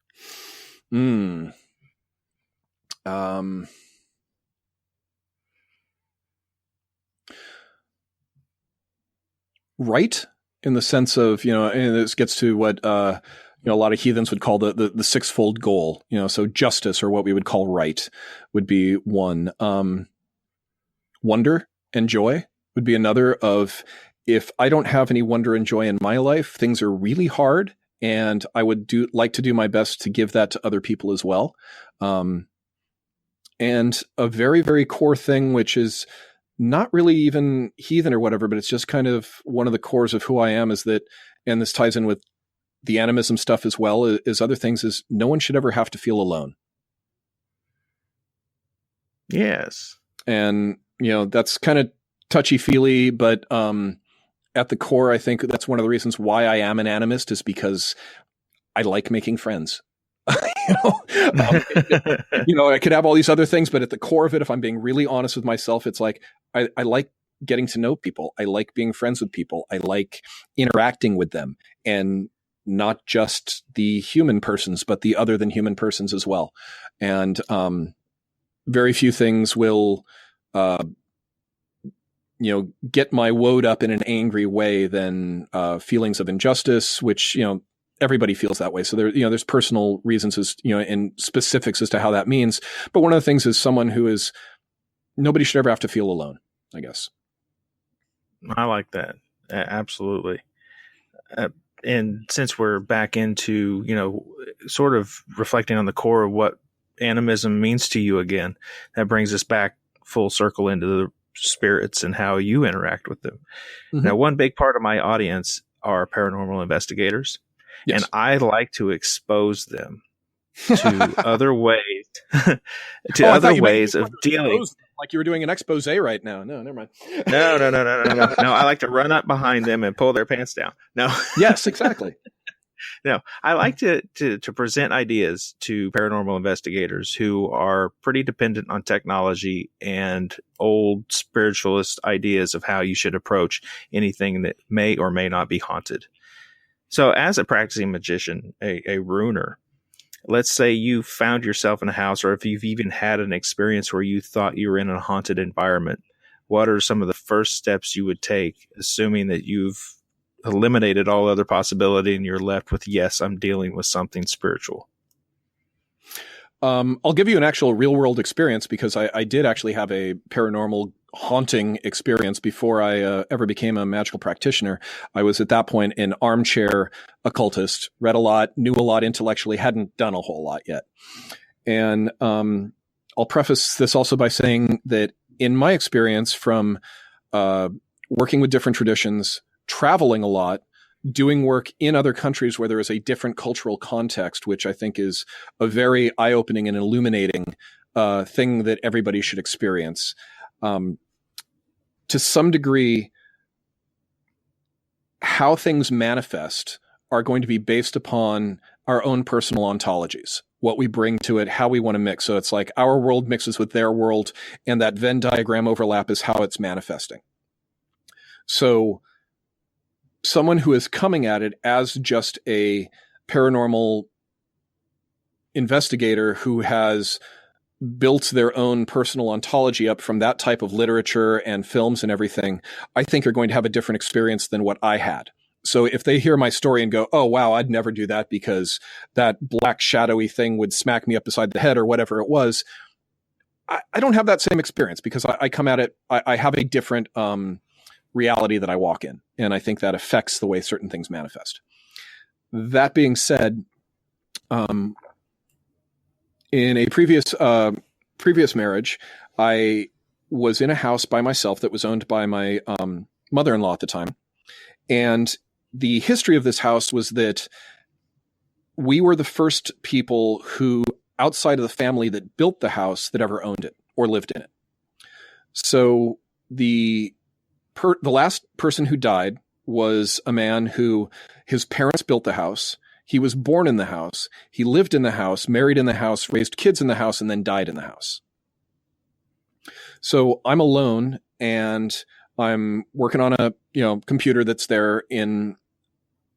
Right, in the sense of, and this gets to what a lot of heathens would call the sixfold goal. So justice, or what we would call right, would be one. Wonder and joy would be another of, if I don't have any wonder and joy in my life, things are really hard, and I would like to do my best to give that to other people as well. And a very, very core thing, which is not really even heathen or whatever, but it's just kind of one of the cores of who I am, is that, and this ties in with the animism stuff as well as other things, is no one should ever have to feel alone. Yes. And, that's kind of touchy-feely, but at the core, I think that's one of the reasons why I am an animist, is because I like making friends. I could have all these other things, but at the core of it, if I'm being really honest with myself, it's like I like getting to know people. I like being friends with people. I like interacting with them, and not just the human persons, but the other than human persons as well. And very few things will get my woad up in an angry way than feelings of injustice, which, everybody feels that way. So there's personal reasons and specifics as to how that means. But one of the things is someone who is, nobody should ever have to feel alone, I guess. I like that. Absolutely. And since we're back into, sort of reflecting on the core of what animism means to you again, that brings us back full circle into the spirits and how you interact with them. Mm-hmm. Now, one big part of my audience are paranormal investigators. Yes. And I like to expose them to other ways, ways of dealing. Like you were doing an expose right now. No, never mind. No. No, I like to run up behind them and pull their pants down. No. Yes, exactly. No, I like to present ideas to paranormal investigators who are pretty dependent on technology and old spiritualist ideas of how you should approach anything that may or may not be haunted. So as a practicing magician, a runer, let's say you found yourself in a house, or if you've even had an experience where you thought you were in a haunted environment, what are some of the first steps you would take, assuming that you've eliminated all other possibility and you're left with, yes, I'm dealing with something spiritual? I'll give you an actual real world experience, because I did actually have a paranormal haunting experience before I ever became a magical practitioner. I was at that point an armchair occultist, read a lot, knew a lot intellectually, hadn't done a whole lot yet. And I'll preface this also by saying that in my experience from working with different traditions, traveling a lot, doing work in other countries where there is a different cultural context, which I think is a very eye-opening and illuminating thing that everybody should experience. To some degree, how things manifest are going to be based upon our own personal ontologies, what we bring to it, how we want to mix. So it's like our world mixes with their world, and that Venn diagram overlap is how it's manifesting. So someone who is coming at it as just a paranormal investigator who has built their own personal ontology up from that type of literature and films and everything, I think are going to have a different experience than what I had. So if they hear my story and go, oh, wow, I'd never do that because that black shadowy thing would smack me up beside the head or whatever it was, I don't have that same experience, because I come at it, I have a different reality that I walk in. And I think that affects the way certain things manifest. That being said, in a previous marriage, I was in a house by myself that was owned by my mother-in-law at the time. And the history of this house was that we were the first people who, outside of the family that built the house, that ever owned it or lived in it. So the last person who died was a man who, his parents built the house. He was born in the house. He lived in the house, married in the house, raised kids in the house, and then died in the house. So I'm alone, and I'm working on a computer that's there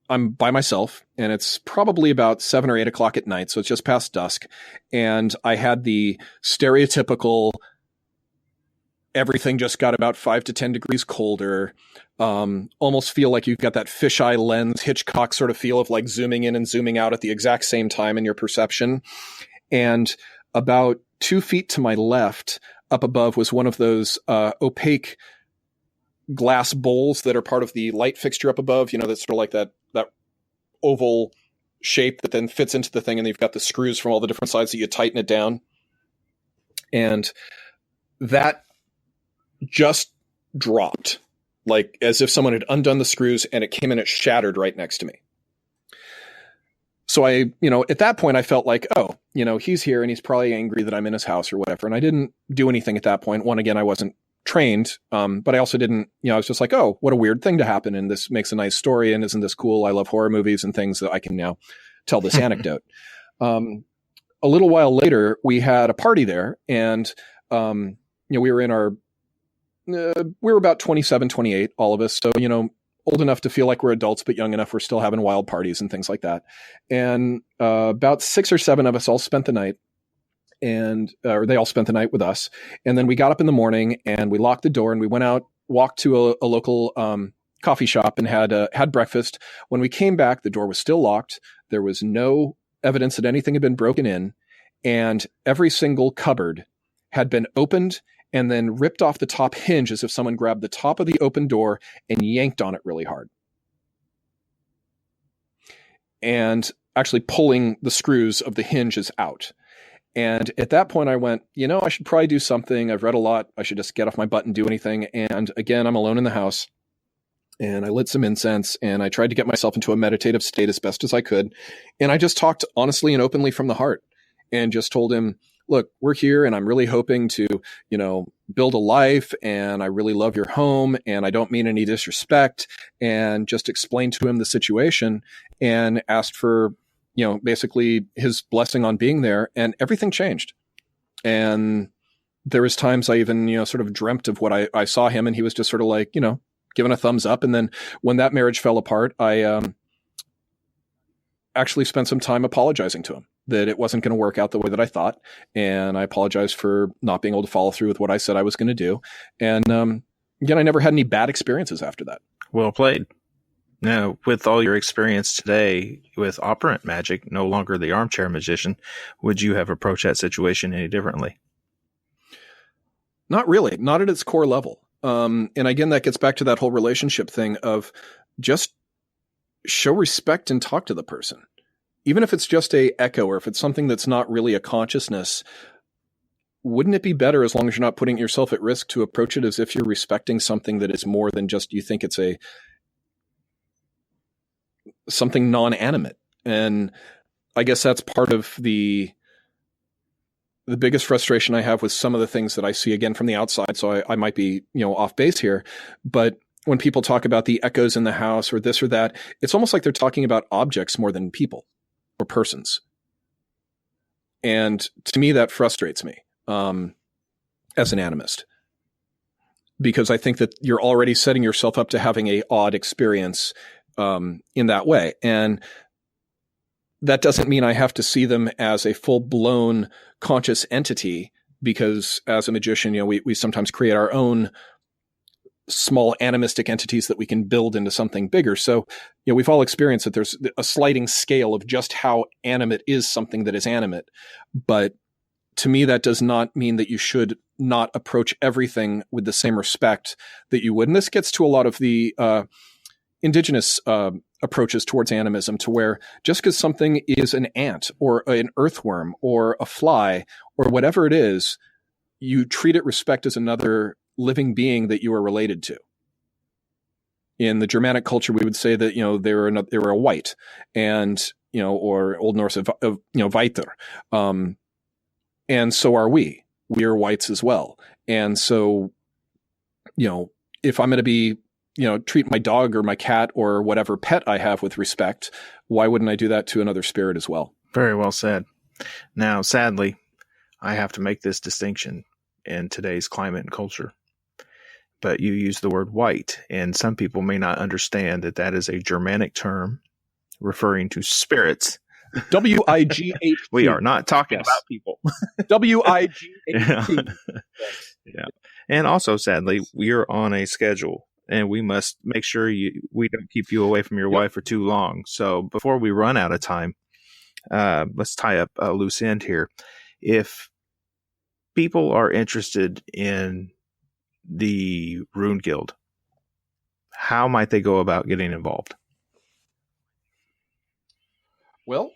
I'm by myself, and it's probably about 7 or 8 o'clock at night. So it's just past dusk. And I had the stereotypical, everything just got about 5 to 10 degrees colder. Almost feel like you've got that fisheye lens, Hitchcock sort of feel of like zooming in and zooming out at the exact same time in your perception. And about 2 feet to my left, up above, was one of those opaque glass bowls that are part of the light fixture up above, that's sort of like that oval shape that then fits into the thing, and you've got the screws from all the different sides that you tighten it down. And that just dropped, like as if someone had undone the screws, and it came in, it shattered right next to me. So I, at that point I felt like, oh, he's here and he's probably angry that I'm in his house or whatever. And I didn't do anything at that point. One, again, I wasn't trained, but I also didn't, I was just like, oh, what a weird thing to happen. And this makes a nice story. And isn't this cool? I love horror movies and things, that I can now tell this anecdote. A little while later, we had a party there, and, we were in our, we were about 27, 28, all of us. So, old enough to feel like we're adults, but young enough we're still having wild parties and things like that. And about 6 or 7 of us all spent the night, or they all spent the night with us. And then we got up in the morning and we locked the door and we went out, walked to a local coffee shop and had breakfast. When we came back, the door was still locked. There was no evidence that anything had been broken in, and every single cupboard had been opened and then ripped off the top hinge as if someone grabbed the top of the open door and yanked on it really hard. And actually pulling the screws of the hinges out. And at that point I went, I should probably do something. I've read a lot. I should just get off my butt and do anything. And again, I'm alone in the house. And I lit some incense and I tried to get myself into a meditative state as best as I could. And I just talked honestly and openly from the heart and just told him, look, we're here and I'm really hoping to, build a life, and I really love your home and I don't mean any disrespect, and just explained to him the situation and asked for, basically his blessing on being there, and everything changed. And there was times I even, sort of dreamt of what I saw him, and he was just sort of like, giving a thumbs up. And then when that marriage fell apart, I actually spent some time apologizing to him that it wasn't going to work out the way that I thought. And I apologized for not being able to follow through with what I said I was going to do. And again, I never had any bad experiences after that. Well played. Now, with all your experience today with operant magic, no longer the armchair magician, would you have approached that situation any differently? Not really. Not at its core level. And again, that gets back to that whole relationship thing of just show respect and talk to the person. Even if it's just a echo, or if it's something that's not really a consciousness, wouldn't it be better, as long as you're not putting yourself at risk, to approach it as if you're respecting something that is more than just, you think it's something non-animate? And I guess that's part of the biggest frustration I have with some of the things that I see, again, from the outside. So I might be, off base here, but when people talk about the echoes in the house or this or that, it's almost like they're talking about objects more than people or persons. And to me, that frustrates me as an animist, because I think that you're already setting yourself up to having a odd experience in that way. And that doesn't mean I have to see them as a full-blown conscious entity, because as a magician, we sometimes create our own small animistic entities that we can build into something bigger. So, we've all experienced that there's a sliding scale of just how animate is something that is animate. But to me, that does not mean that you should not approach everything with the same respect that you would. And this gets to a lot of the indigenous approaches towards animism, to where just because something is an ant or an earthworm or a fly or whatever it is, you treat it respect as another living being that you are related to. In the Germanic culture, we would say that, they were a white, and, or Old Norse of Weiter. And so are we. We are whites as well. And so, if I'm going to be, treat my dog or my cat or whatever pet I have with respect, why wouldn't I do that to another spirit as well? Very well said. Now, sadly, I have to make this distinction in today's climate and culture. But you use the word white, and some people may not understand that that is a Germanic term referring to spirits. W-I-G-H-T. We are not talking about people. W-I-G-H-T. Yeah. And also, sadly, we are on a schedule, and we must make sure we don't keep you away from your wife for too long. So before we run out of time, let's tie up a loose end here. If people are interested in the Rune Guild, how might they go about getting involved? Well,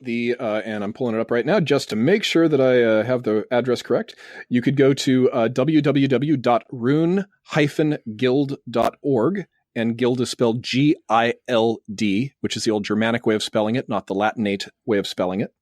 and I'm pulling it up right now just to make sure that I have the address correct. You could go to www.rune-gild.org, and Gild is spelled Gild, which is the old Germanic way of spelling it, not the Latinate way of spelling it.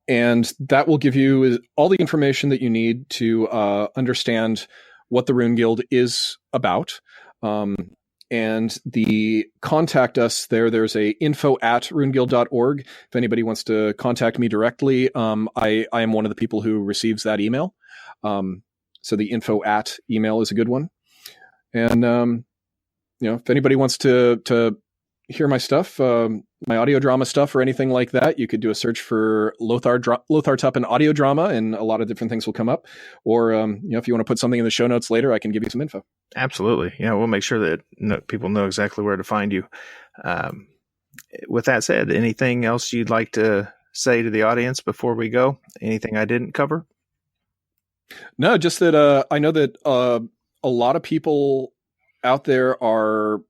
And that will give you all the information that you need to understand what the Rune Gild is about. And the contact us there's a info@runegild.org. If anybody wants to contact me directly, I am one of the people who receives that email. So the info@ email is a good one. And, if anybody wants to hear my stuff, my audio drama stuff or anything like that, you could do a search for Lothar Tuppan audio drama, and a lot of different things will come up. Or, if you want to put something in the show notes later, I can give you some info. Absolutely. Yeah, we'll make sure that people know exactly where to find you. With that said, anything else you'd like to say to the audience before we go? Anything I didn't cover? No, just that I know that a lot of people out there are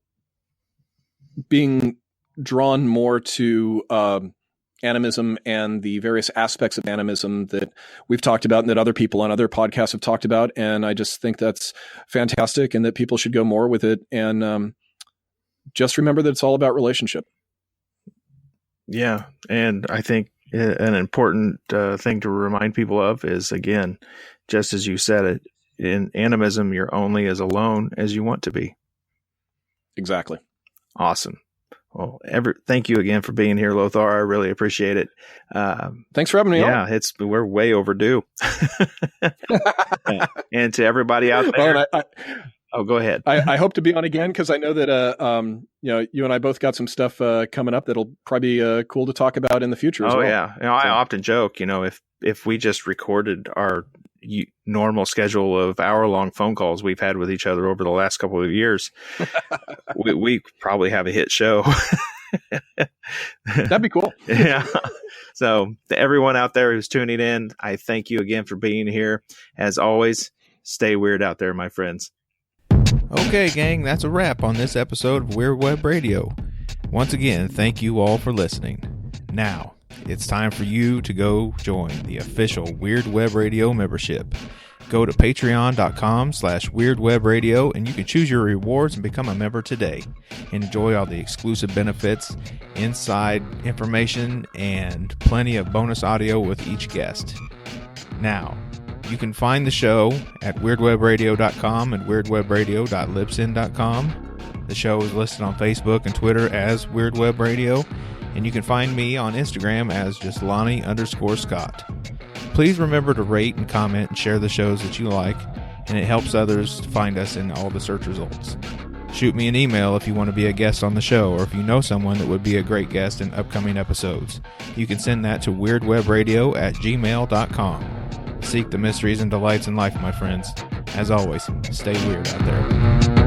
being drawn more to animism and the various aspects of animism that we've talked about and that other people on other podcasts have talked about. And I just think that's fantastic, and that people should go more with it. And just remember that it's all about relationship. Yeah. And I think an important thing to remind people of is, again, just as you said it, in animism, you're only as alone as you want to be. Exactly. Awesome. Well, thank you again for being here, Lothar. I really appreciate it. Thanks for having me on. Yeah, we're way overdue. And to everybody out there, go ahead. I hope to be on again, because I know that you and I both got some stuff coming up that'll probably be cool to talk about in the future as well. Yeah, I often joke, if we just recorded our normal schedule of hour-long phone calls we've had with each other over the last couple of years, we probably have a hit show. That'd be cool. Yeah. So to everyone out there who's tuning in, I thank you again for being here. As always, stay weird out there, my friends. Okay, gang, that's a wrap on this episode of Weird Web Radio. Once again, thank you all for listening. Now, it's time for you to go join the official Weird Web Radio membership. Go to patreon.com/weirdwebradio and you can choose your rewards and become a member today. Enjoy all the exclusive benefits, inside information, and plenty of bonus audio with each guest. Now, you can find the show at weirdwebradio.com and weirdwebradio.libsyn.com. The show is listed on Facebook and Twitter as Weird Web Radio, and you can find me on Instagram as just Lonnie_Scott. Please remember to rate and comment and share the shows that you like, and it helps others find us in all the search results. Shoot me an email if you want to be a guest on the show, or if you know someone that would be a great guest in upcoming episodes. You can send that to weirdwebradio@gmail.com. Seek the mysteries and delights in life, my friends. As always, stay weird out there.